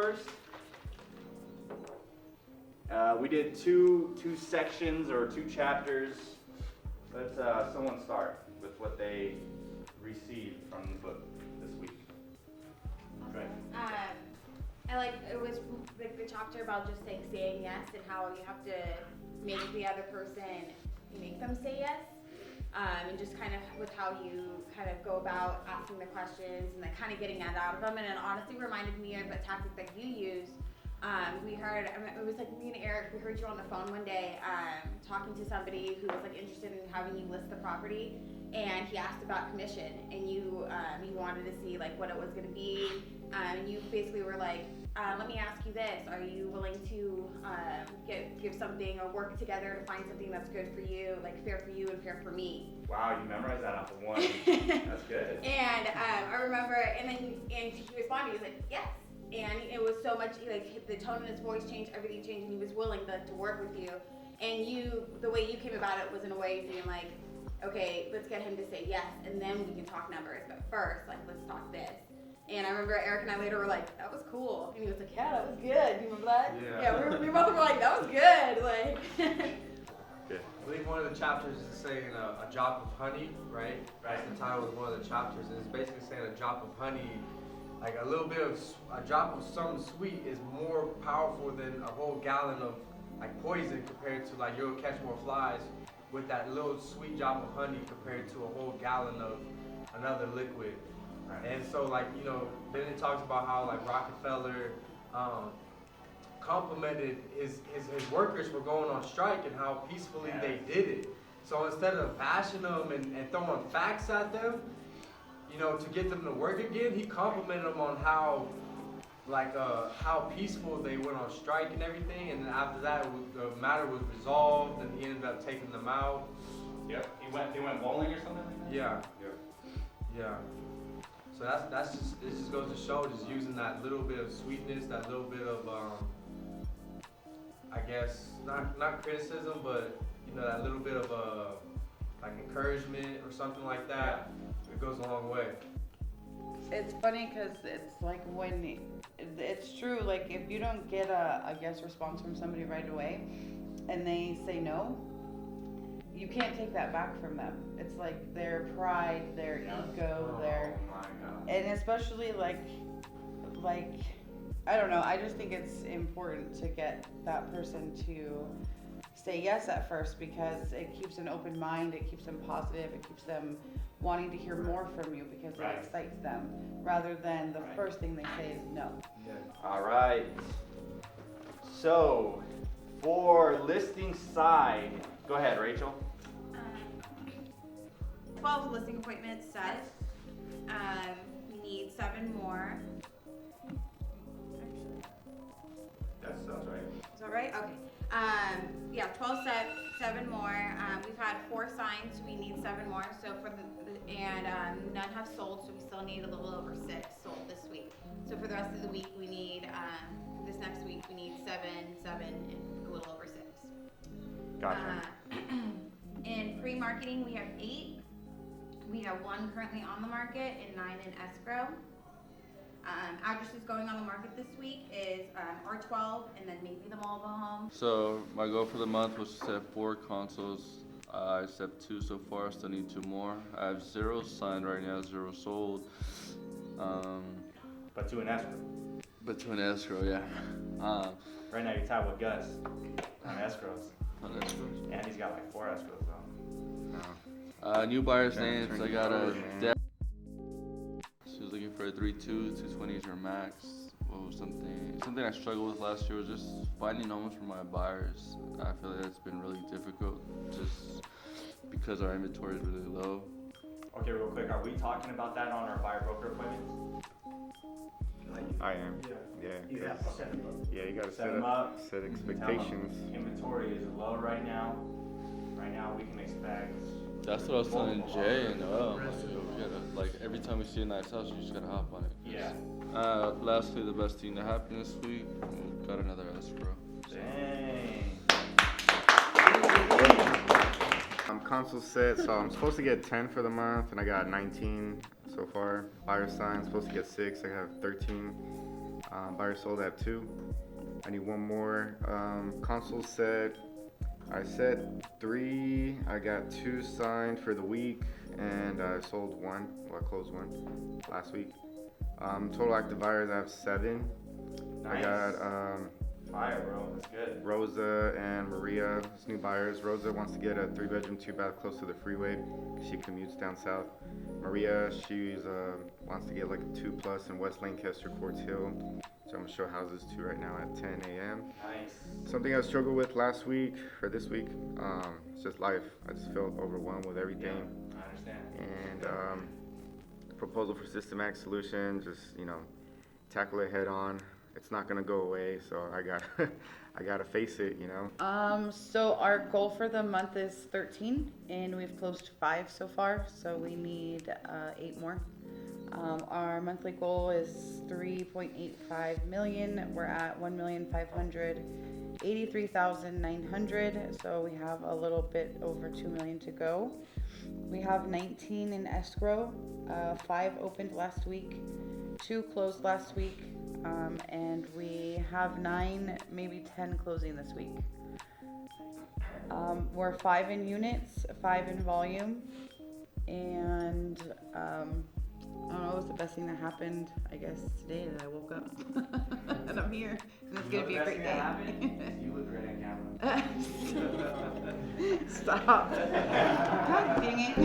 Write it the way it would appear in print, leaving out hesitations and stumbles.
realtors. We did two sections or 2 chapters. Let's someone start with what they received from the book this week. Go ahead. It was like the chapter about just saying yes and how you have to make the other person, you make them say yes. And just kind of with how you kind of go about asking the questions and then kind of getting that out of them. And it honestly reminded me of a tactic that you use. It was like me and Eric, we heard you on the phone one day talking to somebody who was like interested in having you list the property, and he asked about commission, and you wanted to see like what it was going to be, and you basically were like, let me ask you this, are you willing to give something or work together to find something that's good for you, like fair for you and fair for me? Wow, you memorized that off of one. That's good. And I remember, and he responded, he was like, yes. And it was so much, like, the tone in his voice changed, everything changed, and he was willing to work with you. And the way you came about it was in a way of being like, okay, let's get him to say yes, and then we can talk numbers. But first, like, let's talk this. And I remember Eric and I later were like, that was cool. And he was like, yeah, that was good. Do you remember that? Yeah. We both were like, that was good. Like. Good. I believe one of the chapters is saying a drop of honey, right? That's the title of one of the chapters. And it's basically saying a drop of honey, like a drop of something sweet is more powerful than a whole gallon of like poison, compared to like you'll catch more flies with that little sweet drop of honey compared to a whole gallon of another liquid. Right. And so like, then it talks about how like Rockefeller complimented his workers for going on strike and how peacefully they did it. So instead of bashing them and throwing facts at them, to get them to work again, he complimented them on how peaceful they went on strike and everything. And then after that, the matter was resolved, and he ended up taking them out. Yep. They went bowling or something like that? Yeah. Yep. Yeah. So this just goes to show, just using that little bit of sweetness, that little bit of I guess not criticism, but that little bit of like encouragement or something like that. It goes a long way. It's funny because it's like when it's true, like if you don't get a yes response from somebody right away and they say no, you can't take that back from them. It's like their pride, their ego, and especially like I don't know, I just think it's important to get that person to say yes at first, because it keeps an open mind, it keeps them positive, it keeps them wanting to hear more from you because it excites them, rather than the first thing they say is no. Yeah. All right. So, for listing side, go ahead, Rachel. 12 listing appointments set. We need 7 more. That sounds right. Is that right? Okay. 12 set, 7 more. We've had 4 signs. We need 7 more. So none have sold. So we still need a little over 6 sold this week. So for the rest of the week, we need this next week we need 7, and a little over 6. Gotcha. In pre-marketing, we have 8. We have 1 currently on the market and 9 in escrow. Addresses going on the market this week is R12 and then maybe the mobile home. So my goal for the month was to set 4 consoles. I set 2 so far, still need 2 more. I have 0 signed right now, 0 sold. But 2 in escrow. But 2 in escrow, yeah. Right now you're tied with Gus on escrows. On escrows. And he's got like 4 escrows though. New buyer's names. I got a dad. She was looking for a 3.2, 220 is her max. Something I struggled with last year was just finding homes for my buyers. I feel like that's been really difficult, just because our inventory is really low. Okay, real quick, are we talking about that on our buyer broker appointments? I am. Yeah. You gotta set them up. Yeah, you gotta Set them up. set expectations. Tell them inventory is low right now. Right now we can expect. That's what I was telling Jay and we gotta, like, every time we see a nice house, you just gotta hop on it. Yeah. Lastly, the best thing that happened this week, we got another escrow. Dang. I'm console set, so I'm supposed to get 10 for the month, and I got 19 so far. Buyer sign, supposed to get 6, I have 13. Buyer sold at 2. I need one more. Console set. I said 3. I got 2 signed for the week, and I sold 1. Well, I closed 1 last week. Total active buyers, I have 7. Nice. I got Fire, bro. That's good. Rosa and Maria as new buyers. Rosa wants to get a 3-bedroom, 2-bath close to the freeway. She commutes down south. Maria, she's wants to get like a 2+ in West Lancaster, Quartz Hill. So I'm gonna show houses to right now at 10 a.m. Nice. Something I struggled with last week or this week, it's just life. I just felt overwhelmed with everything. Yeah, I understand. And proposal for systematic solution, just tackle it head on. It's not gonna go away, so I gotta face it. So our goal for the month is 13, and we've closed 5 so far, so we need 8 more. Our monthly goal is 3.85 million. We're at 1,583,900, so we have a little bit over 2 million to go. We have 19 in escrow, 5 opened last week, 2 closed last week, and we have 9, maybe 10 closing this week. We're 5 in units, 5 in volume, and I don't know, what was the best thing that happened, I guess, today that I woke up and I'm here, and it's gonna be a great day. You look great on camera. Stop. God dang it.